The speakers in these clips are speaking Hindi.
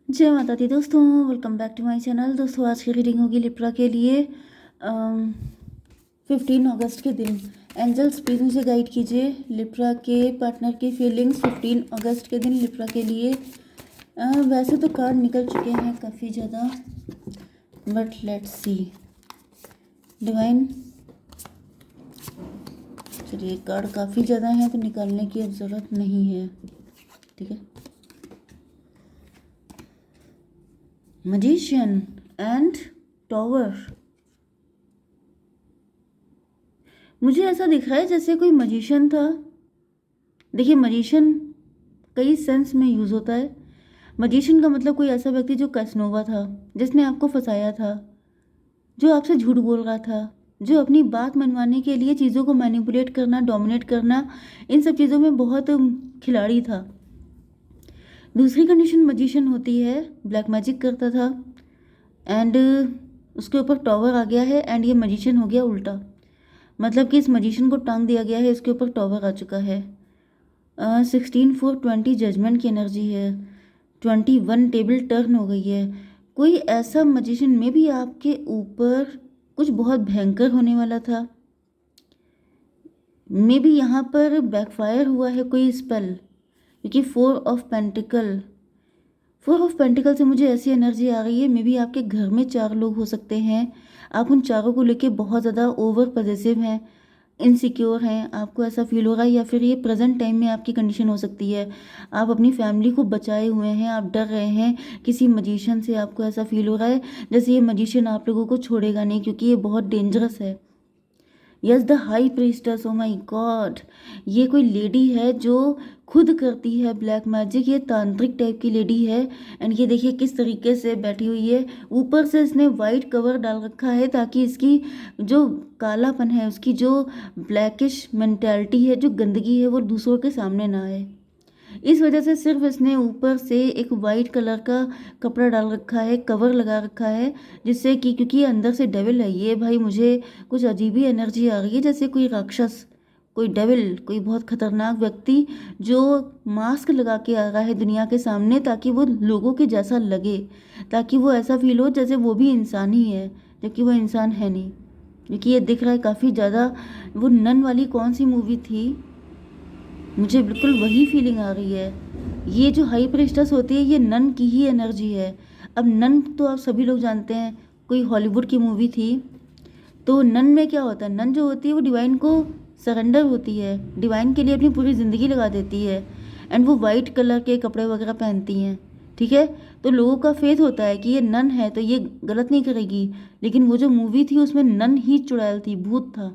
जय माता दी दोस्तों, welcome back to my channel. दोस्तों आज की रीडिंग होगी लिब्रा के लिए 15 अगस्त के दिन। एंजल्स प्लीज मुझे गाइड कीजिए लिब्रा के पार्टनर की फीलिंग्स 15 अगस्त के दिन लिब्रा के लिए। वैसे तो कार्ड निकल चुके हैं काफ़ी ज़्यादा, बट लेट्स सी। डिवाइन, चलिए कार्ड काफ़ी ज़्यादा हैं तो निकालने की अब ज़रूरत नहीं है, ठीक है। Magician and tower. मुझे ऐसा दिख रहा है जैसे कोई मजिशियन था। देखिए मजिशियन कई सेंस में यूज़ होता है। मजिशियन का मतलब कोई ऐसा व्यक्ति जो कैसनोवा था, जिसने आपको फंसाया था, जो आपसे झूठ बोल रहा था, जो अपनी बात मनवाने के लिए चीज़ों को मैनिपुलेट करना, डोमिनेट करना, इन सब चीज़ों में बहुत खिलाड़ी था। दूसरी कंडीशन मजिशियन होती है, ब्लैक मैजिक करता था एंड उसके ऊपर टॉवर आ गया है एंड ये मजिशियन हो गया उल्टा। मतलब कि इस मजिशियन को टांग दिया गया है, इसके ऊपर टॉवर आ चुका है। 16/4/20 जजमेंट की एनर्जी है। 21 टेबल टर्न हो गई है। कोई ऐसा मजिशियन में भी आपके ऊपर कुछ बहुत भयंकर होने वाला था। मे बी यहाँ पर बैकफायर हुआ है कोई स्पेल, क्योंकि 4 ऑफ पेंटिकल से मुझे ऐसी एनर्जी आ रही है। मे बी आपके घर में 4 लोग हो सकते हैं। आप उन चारों को लेके बहुत ज़्यादा ओवर पॉजेसिव हैं, इनसिक्योर हैं, आपको ऐसा फील हो रहा है। या फिर ये प्रेजेंट टाइम में आपकी कंडीशन हो सकती है। आप अपनी फैमिली को बचाए हुए हैं, आप डर रहे हैं किसी मजिशियन से। आपको ऐसा फील हो रहा है जैसे ये मजिशियन आप लोगों को छोड़ेगा नहीं, क्योंकि ये बहुत डेंजरस है। Yes, the high priestess, oh my God, ये कोई लेडी है जो खुद करती है ब्लैक मैजिक। ये तांत्रिक टाइप की लेडी है एंड ये देखिए किस तरीके से बैठी हुई है। ऊपर से इसने वाइट कवर डाल रखा है ताकि इसकी जो कालापन है, उसकी जो ब्लैकिश मेंटालिटी है, जो गंदगी है, वो दूसरों के सामने ना आए। इस वजह से सिर्फ इसने ऊपर से एक वाइट कलर का कपड़ा डाल रखा है, कवर लगा रखा है, जिससे कि क्योंकि ये अंदर से डेविल है। ये भाई मुझे कुछ अजीब ही एनर्जी आ रही है, जैसे कोई राक्षस, कोई डेविल, कोई बहुत खतरनाक व्यक्ति जो मास्क लगा के आ रहा है दुनिया के सामने, ताकि वो लोगों के जैसा लगे, ताकि वो ऐसा फील हो जैसे वो भी इंसान ही है, जबकि वो इंसान है नहीं। क्योंकि ये दिख रहा है काफ़ी ज़्यादा। वो नन वाली कौन सी मूवी थी, मुझे बिल्कुल वही फीलिंग आ रही है। ये जो हाई प्रेस्टस होती है, ये नन की ही एनर्जी है। अब नन तो आप सभी लोग जानते हैं, कोई हॉलीवुड की मूवी थी। तो नन में क्या होता है, नन जो होती है वो डिवाइन को सरेंडर होती है, डिवाइन के लिए अपनी पूरी ज़िंदगी लगा देती है एंड वो वाइट कलर के कपड़े वगैरह पहनती हैं, ठीक है। तो लोगों का फेथ होता है कि ये नन है तो ये गलत नहीं करेगी। लेकिन वो जो मूवी थी उसमें नन ही चुड़ैल थी, भूत था।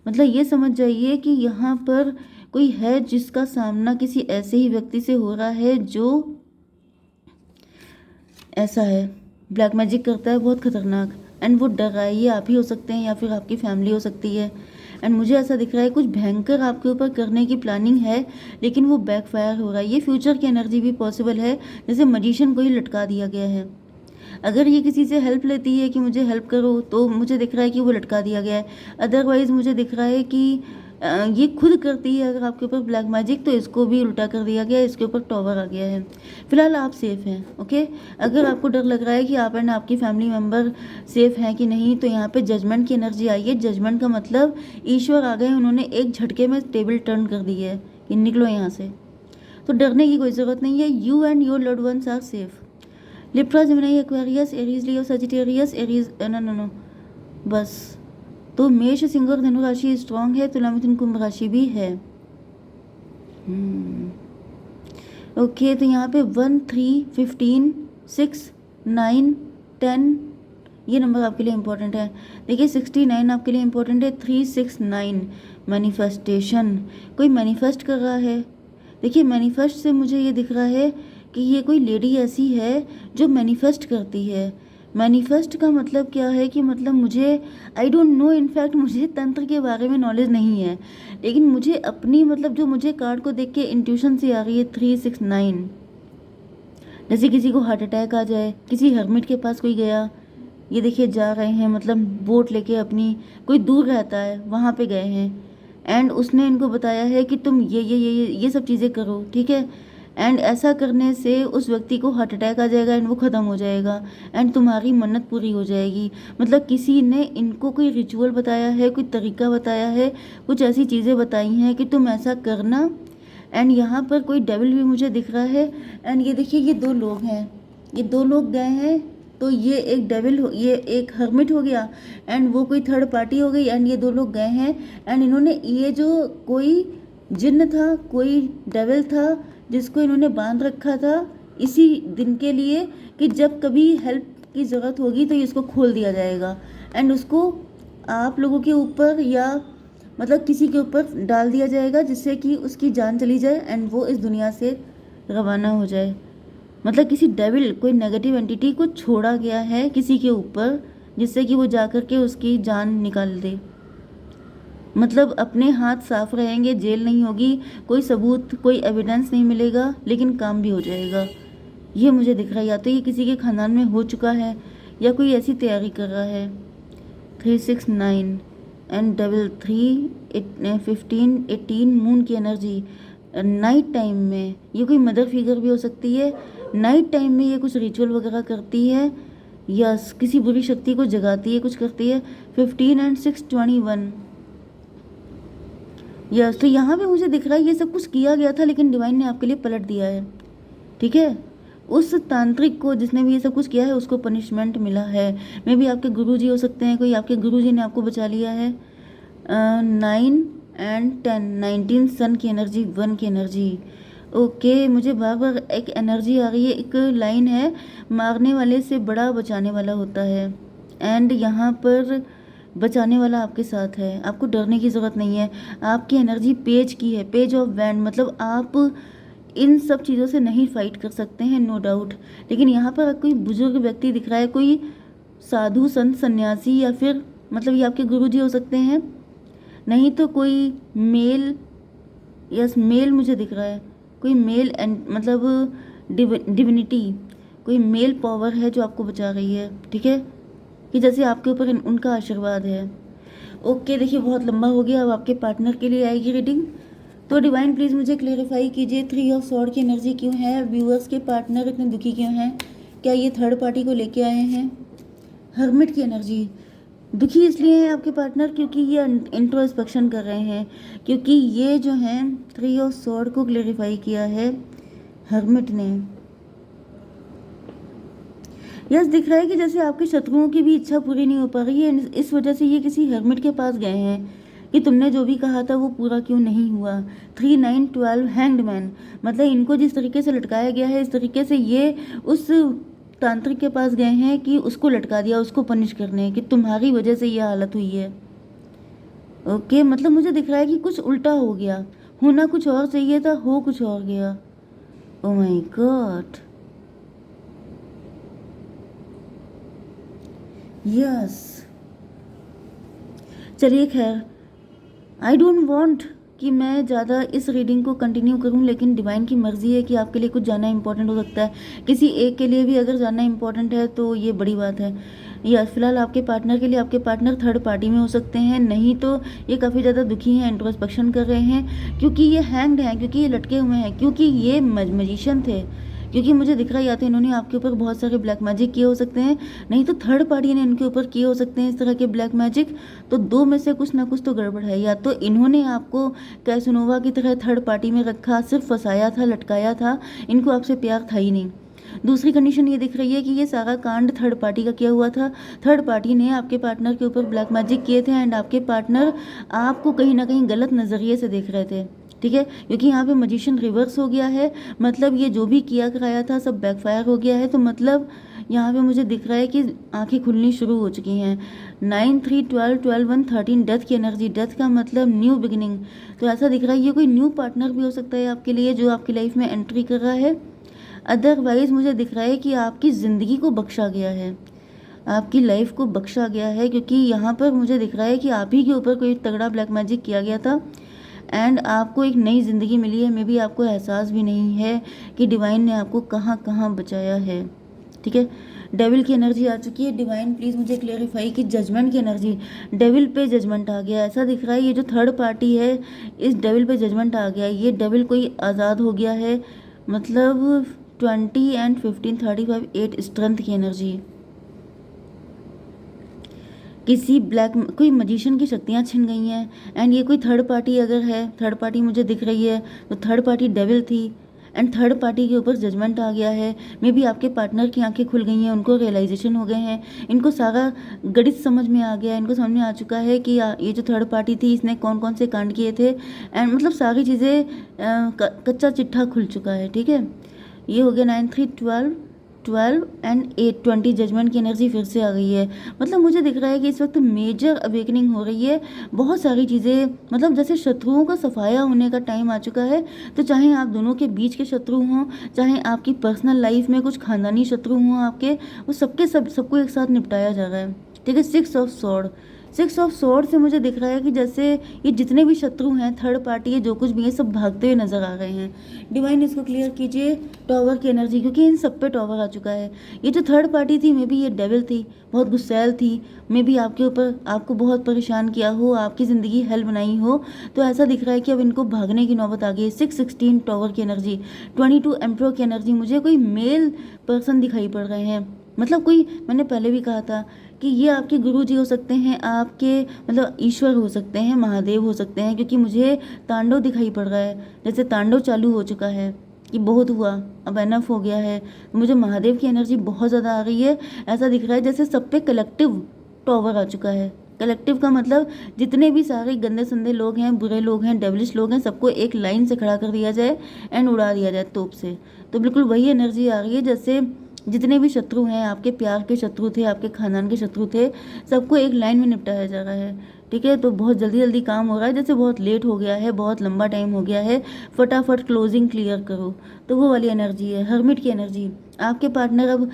मतलब ये समझ जाइए कि यहाँ पर कोई है जिसका सामना किसी ऐसे ही व्यक्ति से हो रहा है जो ऐसा है, ब्लैक मैजिक करता है, बहुत खतरनाक। एंड वो डर रहा है। ये आप ही हो सकते हैं या फिर आपकी फैमिली हो सकती है। एंड मुझे ऐसा दिख रहा है कुछ भयंकर आपके ऊपर करने की प्लानिंग है, लेकिन वो बैकफायर हो रहा है। ये फ्यूचर की एनर्जी भी पॉसिबल है, जैसे मजिशियन को ही लटका दिया गया है। अगर ये किसी से हेल्प लेती है कि मुझे हेल्प करो, तो मुझे दिख रहा है कि वो लटका दिया गया है। अदरवाइज़ मुझे दिख रहा है कि ये खुद करती है अगर आपके ऊपर ब्लैक मैजिक, तो इसको भी उल्टा कर दिया गया है, इसके ऊपर टॉवर आ गया है। फिलहाल आप सेफ हैं, ओके। अगर आपको डर लग रहा है कि आप एंड आपकी फैमिली मेम्बर सेफ हैं कि नहीं, तो यहाँ पे जजमेंट की एनर्जी आई है। जजमेंट का मतलब ईश्वर आ गए, उन्होंने एक झटके में टेबल टर्न कर दी है कि निकलो यहाँ से। तो डरने की कोई ज़रूरत नहीं है। You and your loved ones are safe. Libra, Gemini, Aquarius, Aries, Leo, Sagittarius, Aries, no, बस। तो मेष, सिंह और धनु राशि स्ट्रांग है, तुला, मिथुन, कुंभ राशि भी है। ओके, तो यहाँ पे 1, 3, 15, 6, 9, 10 ये नंबर आपके लिए इम्पोर्टेंट है। देखिए 69 आपके लिए इम्पोर्टेंट है। 3, 6, 9 मैनिफेस्टेशन, कोई मैनिफेस्ट कर रहा है। देखिए मैनिफेस्ट से मुझे ये दिख रहा है कि ये कोई लेडी ऐसी है जो मैनिफेस्ट करती है। मैनिफेस्ट का मतलब क्या है कि मतलब मुझे आई डोंट नो, इनफैक्ट मुझे तंत्र के बारे में नॉलेज नहीं है, लेकिन मुझे अपनी मतलब जो मुझे कार्ड को देख के इंट्यूशन से आ रही है 3, 6, 9। जैसे किसी को हार्ट अटैक आ जाए, किसी हर्मिट के पास कोई गया, ये देखिए जा रहे हैं, मतलब बोट लेके अपनी, कोई दूर रहता है वहाँ पे गए हैं एंड उसने इनको बताया है कि तुम ये सब चीज़ें करो, ठीक है। एंड ऐसा करने से उस व्यक्ति को हार्ट अटैक आ जाएगा एंड वो ख़त्म हो जाएगा एंड तुम्हारी मन्नत पूरी हो जाएगी। मतलब किसी ने इनको कोई रिचुअल बताया है, कोई तरीका बताया है, कुछ ऐसी चीज़ें बताई हैं कि तुम ऐसा करना। एंड यहाँ पर कोई डेविल भी मुझे दिख रहा है। एंड ये देखिए, ये 2 लोग हैं, ये 2 लोग गए हैं, तो ये एक डेविल हो, ये एक हर्मिट हो गया एंड वो कोई थर्ड पार्टी हो गई। एंड ये 2 लोग गए हैं एंड इन्होंने, ये जो कोई जिन्न था, कोई डेविल था जिसको इन्होंने बांध रखा था इसी दिन के लिए कि जब कभी हेल्प की ज़रूरत होगी तो इसको खोल दिया जाएगा एंड उसको आप लोगों के ऊपर या मतलब किसी के ऊपर डाल दिया जाएगा जिससे कि उसकी जान चली जाए एंड वो इस दुनिया से रवाना हो जाए। मतलब किसी डेविल, कोई नेगेटिव एंटिटी को छोड़ा गया है किसी के ऊपर जिससे कि वो जाकर के उसकी जान निकाल दे। मतलब अपने हाथ साफ रहेंगे, जेल नहीं होगी, कोई सबूत, कोई एविडेंस नहीं मिलेगा, लेकिन काम भी हो जाएगा। ये मुझे दिख रहा है, या तो ये किसी के खानदान में हो चुका है या कोई ऐसी तैयारी कर रहा है। 369 एंड डबल 3 15 18 मून की एनर्जी नाइट टाइम में। ये कोई मदर फिगर भी हो सकती है। नाइट टाइम में ये कुछ रिचुअल वगैरह करती है या किसी बुरी शक्ति को जगाती है, कुछ करती है। 15 एंड 6 21 यस। तो यहाँ पे मुझे दिख रहा है ये सब कुछ किया गया था लेकिन डिवाइन ने आपके लिए पलट दिया है। ठीक है, उस तांत्रिक को जिसने भी ये सब कुछ किया है उसको पनिशमेंट मिला है। मे भी आपके गुरुजी हो सकते हैं, कोई आपके गुरुजी ने आपको बचा लिया है। 9 एंड 10 19 सन की एनर्जी, 1 की एनर्जी। ओके, मुझे बार बार एक एनर्जी आ रही है, एक लाइन है, मारने वाले से बड़ा बचाने वाला होता है। एंड यहाँ पर बचाने वाला आपके साथ है, आपको डरने की ज़रूरत नहीं है। आपकी एनर्जी पेज की है, पेज ऑफ वैंड। मतलब आप इन सब चीज़ों से नहीं फाइट कर सकते हैं, नो डाउट। लेकिन यहाँ पर कोई बुजुर्ग व्यक्ति दिख रहा है, कोई साधु संत सन्यासी, या फिर मतलब ये आपके गुरुजी हो सकते हैं, नहीं तो कोई मेल, यस मेल मुझे दिख रहा है, कोई मेल एंड मतलब डिविनिटी, कोई मेल पावर है जो आपको बचा रही है। ठीक है, कि जैसे आपके ऊपर उनका आशीर्वाद है। ओके, देखिए बहुत लंबा हो गया, अब आपके पार्टनर के लिए आएगी रीडिंग। तो डिवाइन प्लीज़ मुझे क्लेरिफाई कीजिए, 3 ऑफ स्वॉर्ड की एनर्जी क्यों है? व्यूअर्स के पार्टनर इतने दुखी क्यों हैं? क्या ये थर्ड पार्टी को लेके आए हैं? हर्मिट की एनर्जी, दुखी इसलिए है आपके पार्टनर क्योंकि ये इंट्रोस्पेक्शन कर रहे हैं, क्योंकि ये जो हैं 3 ऑफ स्वॉर्ड को क्लेरिफाई किया है हर्मिट ने। यस, दिख रहा है कि जैसे आपके शत्रुओं की भी इच्छा पूरी नहीं हो पा रही है, इस वजह से ये किसी हर्मिट के पास गए हैं कि तुमने जो भी कहा था वो पूरा क्यों नहीं हुआ। 3 9 12 हैंग्ड मैन, मतलब इनको जिस तरीके से लटकाया गया है इस तरीके से ये उस तांत्रिक के पास गए हैं कि उसको लटका दिया, उसको पनिश करने, कि तुम्हारी वजह से ये हालत हुई है। ओके, मतलब मुझे दिख रहा है कि कुछ उल्टा हो गया, होना कुछ और चाहिए था, हो कुछ और गया। Oh my God, yes. चलिए खैर, आई डोंट वांट कि मैं ज़्यादा इस रीडिंग को कंटिन्यू करूं, लेकिन डिवाइन की मर्ज़ी है कि आपके लिए कुछ जानना इंपॉर्टेंट हो सकता है। किसी एक के लिए भी अगर जानना इंपॉर्टेंट है तो ये बड़ी बात है। या फिलहाल आपके पार्टनर के लिए, आपके पार्टनर थर्ड पार्टी में हो सकते हैं, नहीं तो ये काफ़ी ज़्यादा दुखी हैं, इंट्रोस्पेक्शन कर रहे हैं, क्योंकि ये हैंग्ड हैं, क्योंकि ये लटके हुए हैं, क्योंकि ये मजिशियन थे। क्योंकि मुझे दिख रहा है या तो इन्होंने आपके ऊपर बहुत सारे ब्लैक मैजिक किए हो सकते हैं, नहीं तो थर्ड पार्टी ने इनके ऊपर किए हो सकते हैं इस तरह के ब्लैक मैजिक। तो 2 में से कुछ ना कुछ तो गड़बड़ है। या तो इन्होंने आपको कैसनोवा की तरह थर्ड पार्टी में रखा, सिर्फ फंसाया था, लटकाया था, इनको आपसे प्यार था ही नहीं। दूसरी कंडीशन ये दिख रही है कि ये सारा कांड थर्ड पार्टी का किया हुआ था। थर्ड पार्टी ने आपके पार्टनर के ऊपर ब्लैक मैजिक किए थे एंड आपके पार्टनर आपको कहीं ना कहीं गलत नज़रिए से देख रहे थे। ठीक है, क्योंकि यहाँ पे मजिशियन रिवर्स हो गया है, मतलब ये जो भी किया कराया था सब बैकफायर हो गया है। तो मतलब यहाँ पे मुझे दिख रहा है कि आंखें खुलनी शुरू हो चुकी हैं। 9 3 12 12 1 13 डेथ की एनर्जी, डेथ का मतलब न्यू बिगिनिंग। तो ऐसा दिख रहा है ये कोई न्यू पार्टनर भी हो सकता है आपके लिए जो आपकी लाइफ में एंट्री कर रहा है। अदरवाइज मुझे दिख रहा है कि आपकी ज़िंदगी को बख्शा गया है, आपकी लाइफ को बख्शा गया है, क्योंकि यहाँ पर मुझे दिख रहा है कि आप ही के ऊपर कोई तगड़ा ब्लैक मैजिक किया गया था एंड आपको एक नई ज़िंदगी मिली है। मे बी आपको एहसास भी नहीं है कि डिवाइन ने आपको कहाँ कहाँ बचाया है। ठीक है, डेविल की एनर्जी आ चुकी है। डिवाइन प्लीज़ मुझे क्लेरिफाई कि जजमेंट की एनर्जी, डेविल पे जजमेंट आ गया, ऐसा दिख रहा है। ये जो थर्ड पार्टी है इस डेविल पे जजमेंट आ गया, ये डेविल कोई आज़ाद हो गया है, मतलब 20 एंड 15 35 8 स्ट्रेंथ की एनर्जी। किसी ब्लैक कोई मजिशियन की शक्तियाँ छिन गई हैं। एंड ये कोई थर्ड पार्टी अगर है, थर्ड पार्टी मुझे दिख रही है, तो थर्ड पार्टी डेविल थी एंड थर्ड पार्टी के ऊपर जजमेंट आ गया है। मे बी आपके पार्टनर की आंखें खुल गई हैं, उनको रियलाइजेशन हो गए हैं, इनको सारा गणित समझ में आ गया है, इनको समझ में आ चुका है कि ये जो थर्ड पार्टी थी इसने कौन कौन से कांड किए थे। एंड मतलब सारी चीज़ें कच्चा चिट्ठा खुल चुका है। ठीक है, ये हो गया 9 3 12 12 एंड 8 20 जजमेंट की एनर्जी फिर से आ गई है। मतलब मुझे दिख रहा है कि इस वक्त मेजर अवेकनिंग हो रही है। बहुत सारी चीज़ें, मतलब जैसे शत्रुओं का सफाया होने का टाइम आ चुका है। तो चाहे आप दोनों के बीच के शत्रु हों, चाहे आपकी पर्सनल लाइफ में कुछ खानदानी शत्रु हों आपके, वो सबको एक साथ निपटाया जा रहा है। ठीक है, 6 ऑफ स्वॉर्ड से मुझे दिख रहा है कि जैसे ये जितने भी शत्रु हैं, थर्ड पार्टी है, जो कुछ भी है, सब भागते हुए नजर आ रहे हैं। डिवाइन इसको क्लियर कीजिए टॉवर की एनर्जी, क्योंकि इन सब पे टॉवर आ चुका है। ये जो थर्ड पार्टी थी, मे बी ये डेविल थी, बहुत गुस्सैल थी, मे बी आपके ऊपर आपको बहुत परेशान किया हो, आपकी ज़िंदगी हेल बनाई हो। तो ऐसा दिख रहा है कि अब इनको भागने की नौबत आ गई। 616 टॉवर की एनर्जी, 22 एम्प्रो की एनर्जी। मुझे कोई मेल पर्सन दिखाई पड़ रहे हैं, मतलब कोई, मैंने पहले भी कहा था कि ये आपके गुरुजी हो सकते हैं, आपके मतलब ईश्वर हो सकते हैं, महादेव हो सकते हैं, क्योंकि मुझे तांडव दिखाई पड़ रहा है, जैसे तांडव चालू हो चुका है कि बहुत हुआ, अब एनफ हो गया है। मुझे महादेव की एनर्जी बहुत ज़्यादा आ रही है। ऐसा दिख रहा है जैसे सब पे कलेक्टिव टॉवर आ चुका है। कलेक्टिव का मतलब जितने भी सारे गंदे संदे लोग हैं, बुरे लोग हैं, डेविलिश लोग हैं, सबको एक लाइन से खड़ा कर दिया जाए एंड उड़ा दिया जाए तोप से। तो बिल्कुल वही एनर्जी आ रही है, जैसे जितने भी शत्रु हैं, आपके प्यार के शत्रु थे, आपके खानदान के शत्रु थे, सबको एक लाइन में निपटाया जा रहा है। ठीक है, तो बहुत जल्दी जल्दी काम हो रहा है, जैसे बहुत लेट हो गया है, बहुत लंबा टाइम हो गया है, फटाफट क्लोजिंग क्लियर करो। तो वो वाली एनर्जी है, हर्मिट की एनर्जी। आपके पार्टनर अब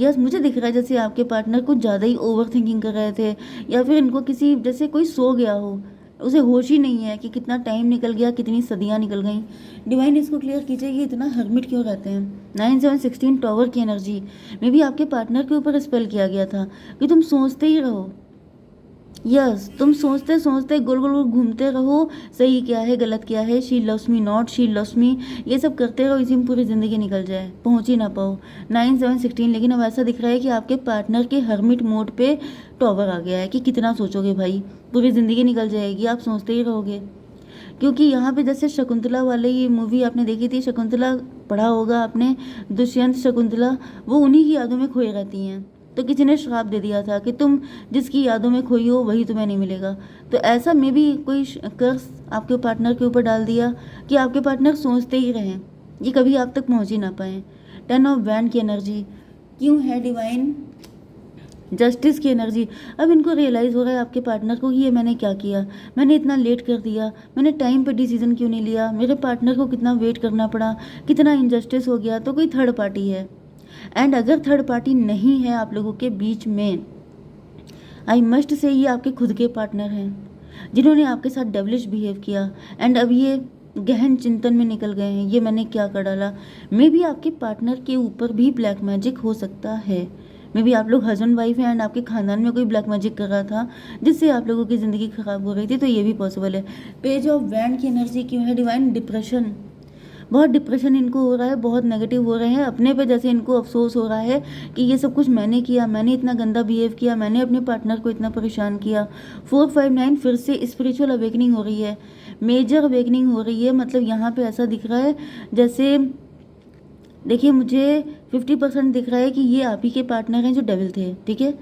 यस मुझे दिख रहा है जैसे आपके पार्टनर कुछ ज़्यादा ही ओवर थिंकिंग कर रहे थे, या फिर इनको किसी जैसे कोई सो गया हो, उसे होश ही नहीं है कि कितना टाइम निकल गया, कितनी सदियां निकल गई। डिवाइन इसको क्लियर कीजिए कि इतना हर्मिट क्यों रहते हैं। 9 7 16 टॉवर की एनर्जी। मे बी आपके पार्टनर के ऊपर स्पेल किया गया था कि तुम सोचते ही रहो। यस तुम सोचते सोचते गोल गोल गोल घूमते रहो, सही क्या है गलत क्या है, she loves me not, she loves me, ये सब करते रहो, इसी में पूरी ज़िंदगी निकल जाए, पहुंच ही ना पाओ। 9 7 16। लेकिन अब ऐसा दिख रहा है कि आपके पार्टनर के हर्मिट मोड पे टॉवर आ गया है कि कितना सोचोगे भाई, पूरी ज़िंदगी निकल जाएगी, आप सोचते ही रहोगे। क्योंकि यहाँ पे जैसे शकुंतला वाले, ये मूवी आपने देखी थी शकुंतला, पढ़ा होगा आपने, दुष्यंत शकुंतला, वो उन्हीं की यादों में खोई रहती हैं। तो किसी ने श्राप दे दिया था कि तुम जिसकी यादों में खोई हो वही तुम्हें नहीं मिलेगा। तो ऐसा में भी कोई कर्स आपके पार्टनर के ऊपर डाल दिया कि आपके पार्टनर सोचते ही रहें, ये कभी आप तक पहुँच ही ना पाए। 10 ऑफ वैंड की एनर्जी क्यों है डिवाइन, जस्टिस की एनर्जी। अब इनको रियलाइज़ हो रहा है आपके पार्टनर को कि ये मैंने क्या किया, मैंने इतना लेट कर दिया, मैंने टाइम पे डिसीजन क्यों नहीं लिया, मेरे पार्टनर को कितना वेट करना पड़ा, कितना इनजस्टिस हो गया। तो कोई थर्ड पार्टी है, एंड अगर थर्ड पार्टी नहीं है आप लोगों के बीच में, आई मस्ट से ये आपके खुद के पार्टनर हैं जिन्होंने आपके साथ डेविलिश बिहेव किया, एंड अब ये गहन चिंतन में निकल गए हैं, ये मैंने क्या कर डाला। मे बी आपके पार्टनर के ऊपर भी ब्लैक मैजिक हो सकता है। मे बी आप लोग हस्बैंड वाइफ हैं एंड आपके खानदान में कोई ब्लैक मैजिक कर रहा था जिससे आप लोगों की ज़िंदगी खराब हो रही थी, तो ये भी पॉसिबल है। पेज ऑफ वैंड की एनर्जी क्यों है डिवाइन, डिप्रेशन। बहुत डिप्रेशन इनको हो रहा है, बहुत नेगेटिव हो रहे हैं अपने पे, जैसे इनको अफसोस हो रहा है कि ये सब कुछ मैंने किया, मैंने इतना गंदा बिहेव किया, मैंने अपने पार्टनर को इतना परेशान किया। 4 5 9 फिर से स्पिरिचुअल अवेकनिंग हो रही है, मेजर अवेकनिंग हो रही है। मतलब यहाँ पे ऐसा दिख रहा है जैसे, देखिए मुझे 50% दिख रहा है कि ये आप ही के पार्टनर हैं जो डेविल थे। ठीक है,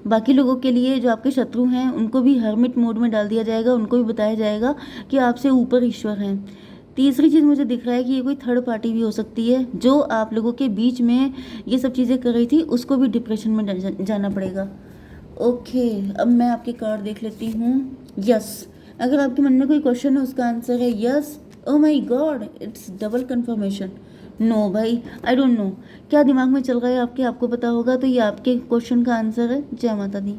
बाकी लोगों के लिए जो आपके शत्रु हैं उनको भी हर्मिट मोड में डाल दिया जाएगा, उनको भी बताया जाएगा कि आपसे ऊपर ईश्वर हैं। तीसरी चीज़ मुझे दिख रहा है कि ये कोई थर्ड पार्टी भी हो सकती है जो आप लोगों के बीच में ये सब चीज़ें कर रही थी, उसको भी डिप्रेशन में जाना पड़ेगा। ओके, अब मैं आपके कार्ड देख लेती हूँ। यस, अगर आपके मन में कोई क्वेश्चन है उसका आंसर है yes. Oh my God, it's double confirmation. No भाई, आई डोंट नो क्या दिमाग में चल रहा है आपके, आपको पता होगा। तो ये आपके क्वेश्चन का आंसर है। जय माता दी।